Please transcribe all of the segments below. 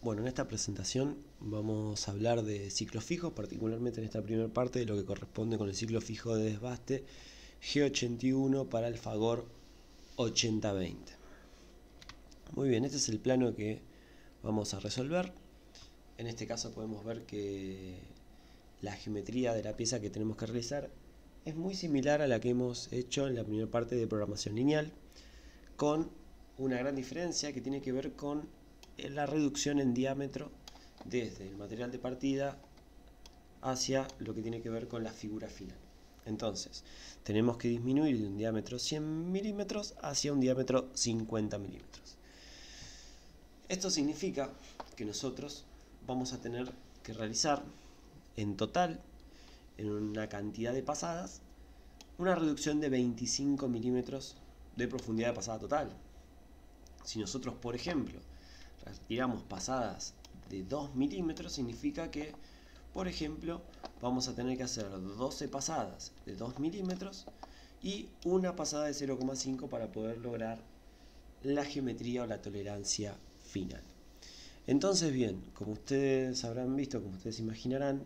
Bueno, en esta presentación vamos a hablar de ciclos fijos, particularmente en esta primera parte de lo que corresponde con el ciclo fijo de desbaste G81 para el Fagor 8020. Muy bien, este es el plano que vamos a resolver. En este caso podemos ver que la geometría de la pieza que tenemos que realizar es muy similar a la que hemos hecho en la primera parte de programación lineal, con una gran diferencia que tiene que ver con la reducción en diámetro desde el material de partida hacia lo que tiene que ver con la figura final. Entonces, tenemos que disminuir de un diámetro 100 milímetros hacia un diámetro 50 milímetros. Esto significa que nosotros vamos a tener que realizar en total, en una cantidad de pasadas, una reducción de 25 milímetros de profundidad de pasada total. Si nosotros, por ejemplo, retiramos pasadas de 2 milímetros, significa que, por ejemplo, vamos a tener que hacer 12 pasadas de 2 milímetros y una pasada de 0,5 para poder lograr la geometría o la tolerancia final. Entonces, bien, como ustedes habrán visto, como ustedes imaginarán,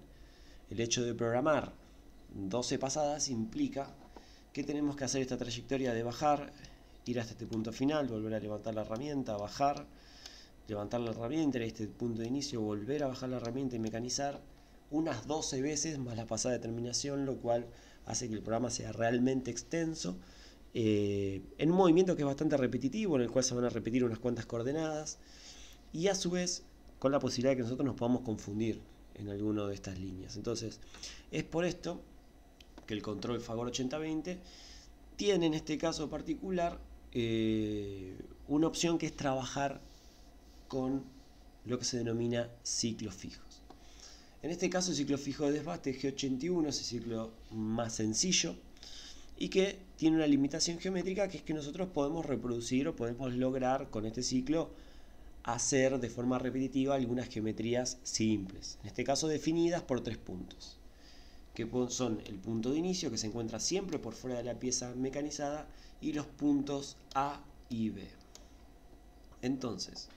el hecho de programar 12 pasadas implica que tenemos que hacer esta trayectoria de bajar, ir hasta este punto final, volver a levantar la herramienta, bajar, levantar la herramienta, ir a este punto de inicio, volver a bajar la herramienta y mecanizar unas 12 veces más la pasada de terminación, lo cual hace que el programa sea realmente extenso, en un movimiento que es bastante repetitivo, en el cual se van a repetir unas cuantas coordenadas y a su vez con la posibilidad de que nosotros nos podamos confundir en alguna de estas líneas. Entonces, es por esto que el control Fagor 8020 tiene en este caso particular una opción que es trabajar con lo que se denomina ciclos fijos. En este caso el ciclo fijo de desbaste G81 es el ciclo más sencillo y que tiene una limitación geométrica, que es que nosotros podemos reproducir o podemos lograr con este ciclo hacer de forma repetitiva algunas geometrías simples, en este caso definidas por 3 puntos, que son el punto de inicio, que se encuentra siempre por fuera de la pieza mecanizada, y los puntos A y B. Entonces,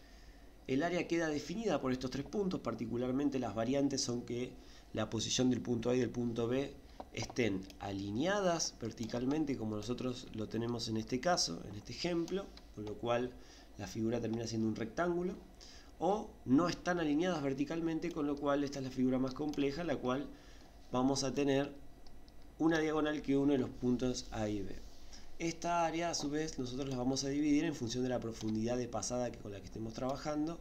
el área queda definida por estos 3 puntos, particularmente las variantes son que la posición del punto A y del punto B estén alineadas verticalmente, como nosotros lo tenemos en este caso, en este ejemplo, con lo cual la figura termina siendo un rectángulo, o no están alineadas verticalmente, con lo cual esta es la figura más compleja, la cual vamos a tener una diagonal que une los puntos A y B. Esta área, a su vez, nosotros la vamos a dividir en función de la profundidad de pasada con la que estemos trabajando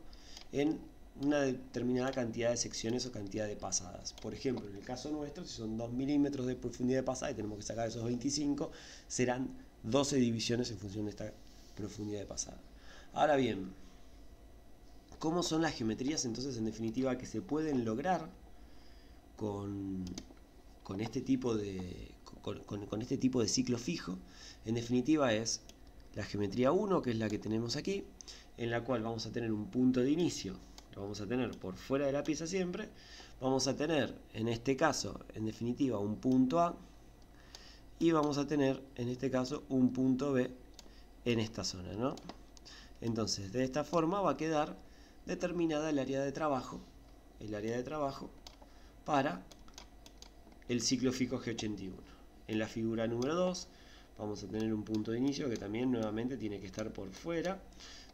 en una determinada cantidad de secciones o cantidad de pasadas. Por ejemplo, en el caso nuestro, si son 2 milímetros de profundidad de pasada y tenemos que sacar esos 25, serán 12 divisiones en función de esta profundidad de pasada. Ahora bien, ¿cómo son las geometrías entonces en definitiva que se pueden lograr con este tipo de ciclo fijo? En definitiva es la geometría 1, que es la que tenemos aquí, en la cual vamos a tener un punto de inicio, lo vamos a tener por fuera de la pieza siempre, vamos a tener en este caso, en definitiva, un punto A, y vamos a tener en este caso un punto B en esta zona, ¿no? Entonces, de esta forma va a quedar determinada el área de trabajo para el ciclo fijo G81. En la figura número 2 vamos a tener un punto de inicio que también nuevamente tiene que estar por fuera.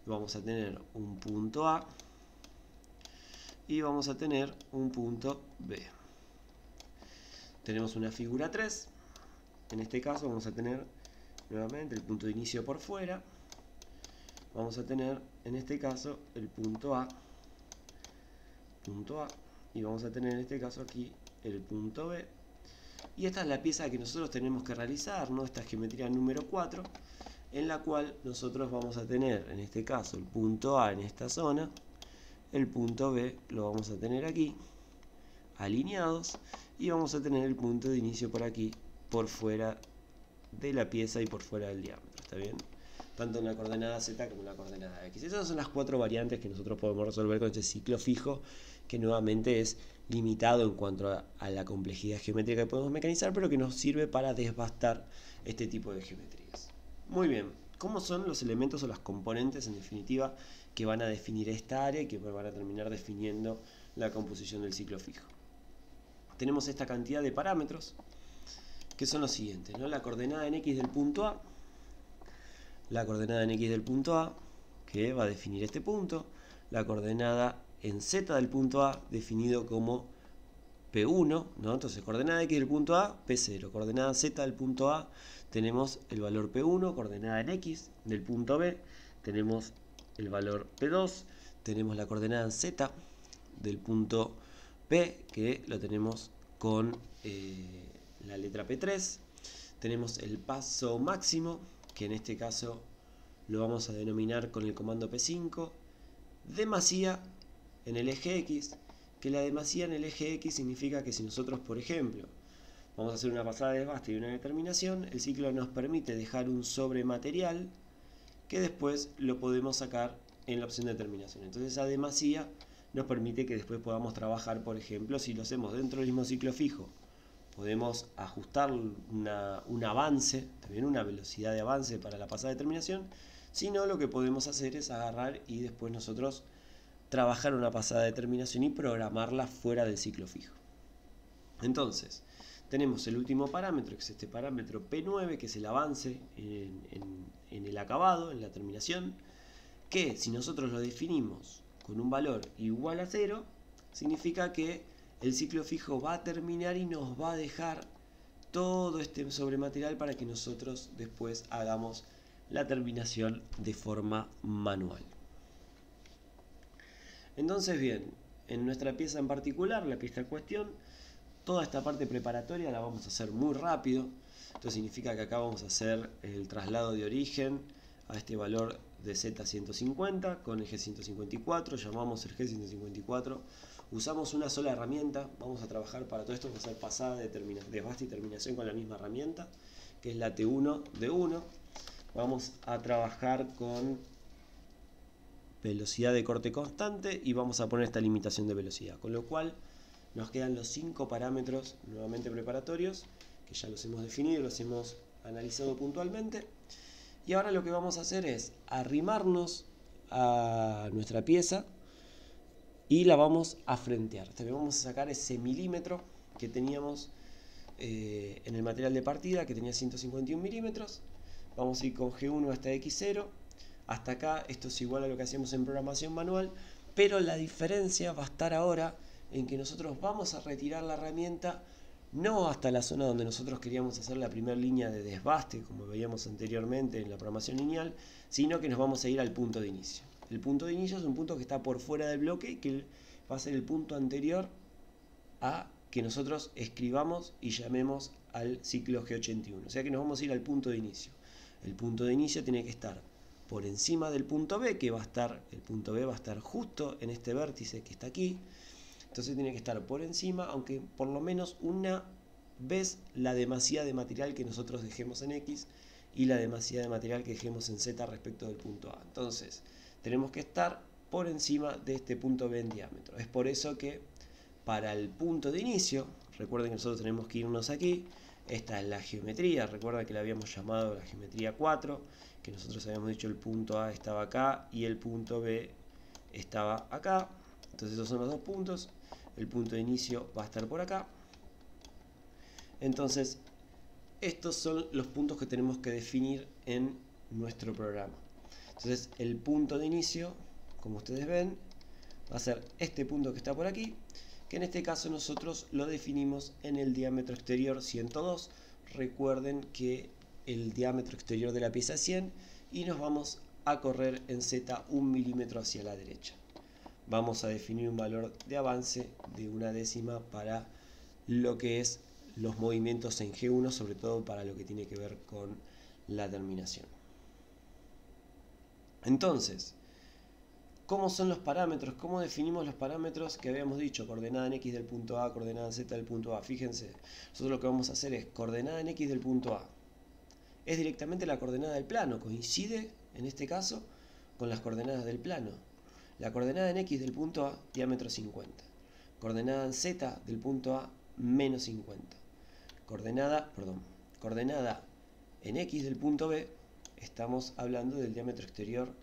Vamos a tener un punto A y vamos a tener un punto B. Tenemos una figura 3. En este caso vamos a tener nuevamente el punto de inicio por fuera. Vamos a tener en este caso el punto A, y vamos a tener en este caso aquí el punto B. Y esta es la pieza que nosotros tenemos que realizar, ¿no? Esta es geometría número 4, en la cual nosotros vamos a tener en este caso el punto A en esta zona, el punto B lo vamos a tener aquí, alineados, y vamos a tener el punto de inicio por aquí, por fuera de la pieza y por fuera del diámetro, ¿está bien? Tanto en la coordenada Z como en la coordenada X. Esas son las 4 variantes que nosotros podemos resolver con este ciclo fijo, que nuevamente es limitado en cuanto a la complejidad geométrica que podemos mecanizar, pero que nos sirve para desbastar este tipo de geometrías. Muy bien, ¿cómo son los elementos o las componentes en definitiva que van a definir esta área y que van a terminar definiendo la composición del ciclo fijo. Tenemos esta cantidad de parámetros que son los siguientes, ¿no? La coordenada en X del punto A, la coordenada en X del punto A, que va a definir este punto, la coordenada en Z del punto A, definido como P1, ¿no? Entonces, coordenada X del punto A, P0, coordenada Z del punto A, tenemos el valor P1, coordenada en X del punto B, tenemos el valor P2, tenemos la coordenada en Z del punto P, que lo tenemos con la letra P3, tenemos el paso máximo, que en este caso lo vamos a denominar con el comando P5, demasía en el eje X, que la demasía en el eje X significa que si nosotros, por ejemplo, vamos a hacer una pasada de desbaste y una determinación, el ciclo nos permite dejar un sobrematerial que después lo podemos sacar en la opción de determinación. Entonces esa demasía nos permite que después podamos trabajar, por ejemplo, si lo hacemos dentro del mismo ciclo fijo, podemos ajustar un avance, también una velocidad de avance para la pasada de determinación. Si no, lo que podemos hacer es agarrar y después nosotros trabajar una pasada de determinación y programarla fuera del ciclo fijo. Entonces, tenemos el último parámetro, que es este parámetro P9, que es el avance en el acabado, en la terminación, que si nosotros lo definimos con un valor igual a 0, significa que el ciclo fijo va a terminar y nos va a dejar todo este sobrematerial para que nosotros después hagamos la terminación de forma manual. Entonces, bien, en nuestra pieza en particular, la pieza en cuestión, toda esta parte preparatoria la vamos a hacer muy rápido. Esto significa que acá vamos a hacer el traslado de origen a este valor de Z150 con el G154, llamamos el G154, usamos una sola herramienta, vamos a trabajar para todo esto, vamos a hacer pasada, desbaste y terminación con la misma herramienta, que es la T1D1. Vamos a trabajar con velocidad de corte constante y vamos a poner esta limitación de velocidad, con lo cual nos quedan los 5 parámetros nuevamente preparatorios, que ya los hemos definido, los hemos analizado puntualmente. Y ahora lo que vamos a hacer es arrimarnos a nuestra pieza y la vamos a frentear. Entonces vamos a sacar ese milímetro que teníamos en el material de partida, que tenía 151 milímetros. Vamos a ir con G1 hasta X0. Hasta acá esto es igual a lo que hacíamos en programación manual, pero la diferencia va a estar ahora en que nosotros vamos a retirar la herramienta no hasta la zona donde nosotros queríamos hacer la primera línea de desbaste, como veíamos anteriormente en la programación lineal, sino que nos vamos a ir al punto de inicio. El punto de inicio es un punto que está por fuera del bloque, que va a ser el punto anterior a que nosotros escribamos y llamemos al ciclo G81. O sea que nos vamos a ir al punto de inicio. El punto de inicio tiene que estar por encima del punto B, que va a estar, el punto B va a estar justo en este vértice que está aquí. Entonces tiene que estar por encima, aunque por lo menos una vez la demasía de material que nosotros dejemos en X y la demasía de material que dejemos en Z respecto del punto A. Entonces tenemos que estar por encima de este punto B en diámetro. Es por eso que para el punto de inicio, recuerden que nosotros tenemos que irnos aquí. Esta es la geometría, recuerda que la habíamos llamado la geometría 4, que nosotros habíamos dicho el punto A estaba acá y el punto B estaba acá. Entonces esos son los dos puntos. El punto de inicio va a estar por acá. Entonces estos son los puntos que tenemos que definir en nuestro programa. Entonces el punto de inicio, como ustedes ven, va a ser este punto que está por aquí, que en este caso nosotros lo definimos en el diámetro exterior 102. Recuerden que el diámetro exterior de la pieza es 100 y nos vamos a correr en Z 1 milímetro hacia la derecha. Vamos a definir un valor de avance de 1/10 para lo que es los movimientos en G1, sobre todo para lo que tiene que ver con la terminación. Entonces, ¿cómo son los parámetros? ¿Cómo definimos los parámetros que habíamos dicho? Coordenada en X del punto A, coordenada en Z del punto A. Fíjense, nosotros lo que vamos a hacer es coordenada en X del punto A. Es directamente la coordenada del plano, coincide en este caso con las coordenadas del plano. La coordenada en X del punto A, diámetro 50. Coordenada en Z del punto A, menos 50. Coordenada en X del punto B, estamos hablando del diámetro exterior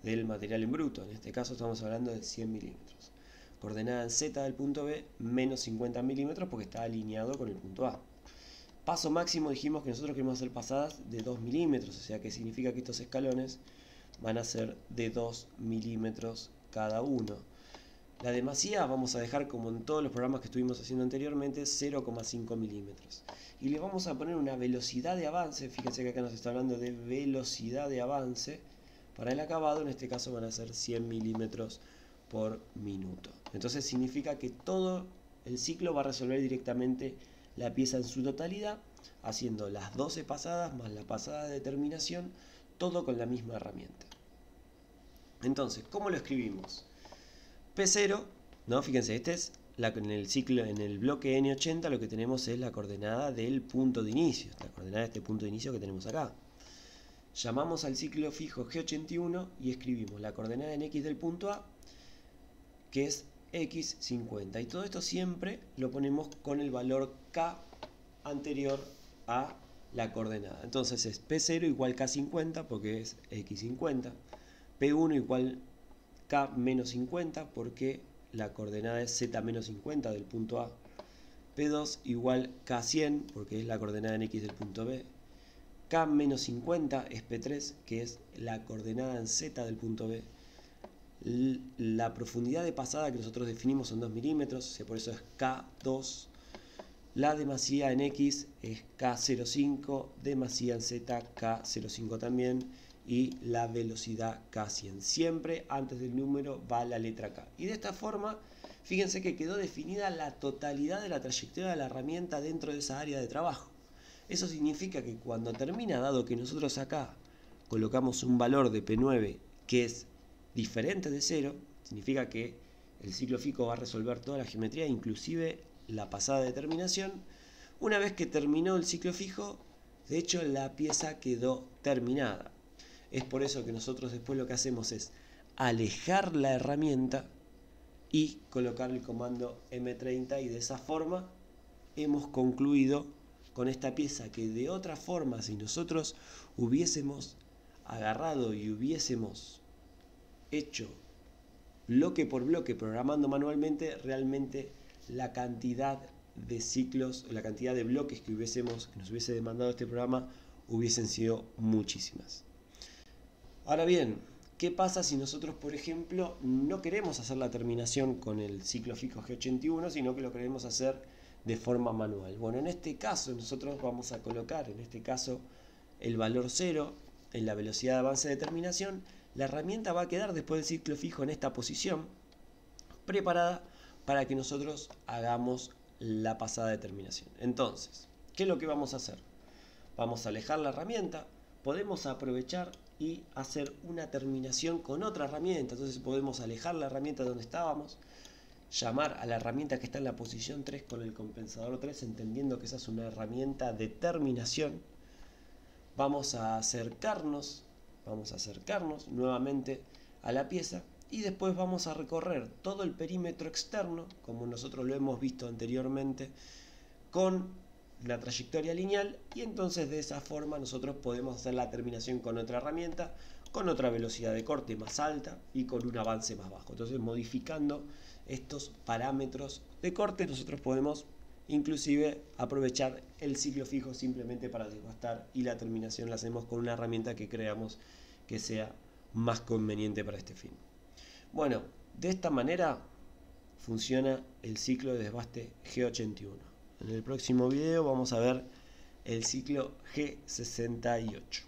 del material en bruto. En este caso estamos hablando de 100 milímetros. Coordenada en Z del punto B, menos 50 milímetros porque está alineado con el punto A. Paso máximo dijimos que nosotros queremos hacer pasadas de 2 milímetros, o sea que significa que estos escalones van a ser de 2 milímetros cada uno. La demasía vamos a dejar, como en todos los programas que estuvimos haciendo anteriormente, 0,5 milímetros. Y le vamos a poner una velocidad de avance. Fíjense que acá nos está hablando de velocidad de avance. Para el acabado, en este caso van a ser 100 milímetros por minuto. Entonces significa que todo el ciclo va a resolver directamente la pieza en su totalidad, haciendo las 12 pasadas más la pasada de terminación, todo con la misma herramienta. Entonces, ¿cómo lo escribimos? P0, ¿no? Fíjense, este es en el ciclo, en el bloque N80 lo que tenemos es la coordenada del punto de inicio, la coordenada de este punto de inicio que tenemos acá. Llamamos al ciclo fijo G81 y escribimos la coordenada en X del punto A, que es X50. Y todo esto siempre lo ponemos con el valor K anterior a la coordenada. Entonces es P0 igual K50 porque es X50. P1 igual K menos 50 porque la coordenada es Z menos 50 del punto A. P2 igual K100 porque es la coordenada en X del punto B. K menos 50 es P3 que es la coordenada en Z del punto B. La profundidad de pasada que nosotros definimos son 2 milímetros, o sea, por eso es K2. La demasía en X es K05, demasía en Z K05 también, y la velocidad K100. Siempre antes del número va la letra K. Y de esta forma, fíjense que quedó definida la totalidad de la trayectoria de la herramienta dentro de esa área de trabajo. Eso significa que cuando termina, dado que nosotros acá colocamos un valor de P9 que es diferente de 0, significa que el ciclo fijo va a resolver toda la geometría, inclusive la pasada de terminación. Una vez que terminó el ciclo fijo, de hecho la pieza quedó terminada. Es por eso que nosotros después lo que hacemos es alejar la herramienta y colocar el comando M30, y de esa forma hemos concluido con esta pieza que de otra forma, si nosotros hubiésemos agarrado y hubiésemos hecho bloque por bloque programando manualmente, realmente la cantidad de ciclos, la cantidad de bloques que nos hubiese demandado este programa hubiesen sido muchísimas. Ahora bien, ¿qué pasa si nosotros, por ejemplo, no queremos hacer la terminación con el ciclo fijo G81, sino que lo queremos hacer de forma manual? Bueno, en este caso nosotros vamos a colocar, en este caso, el valor 0 en la velocidad de avance de terminación. La herramienta va a quedar después del ciclo fijo en esta posición, preparada para que nosotros hagamos la pasada de terminación. Entonces, ¿qué es lo que vamos a hacer? Vamos a alejar la herramienta, podemos aprovechar y hacer una terminación con otra herramienta. Entonces podemos alejar la herramienta de donde estábamos, llamar a la herramienta que está en la posición 3 con el compensador 3, entendiendo que esa es una herramienta de terminación. Vamos a acercarnos nuevamente a la pieza y después vamos a recorrer todo el perímetro externo, como nosotros lo hemos visto anteriormente, con la trayectoria lineal, y entonces de esa forma nosotros podemos hacer la terminación con otra herramienta, con otra velocidad de corte más alta y con un avance más bajo. Entonces, modificando estos parámetros de corte, nosotros podemos inclusive aprovechar el ciclo fijo simplemente para desbastar, y la terminación la hacemos con una herramienta que creamos que sea más conveniente para este fin. Bueno, de esta manera funciona el ciclo de desbaste G81. En el próximo video vamos a ver el ciclo G68.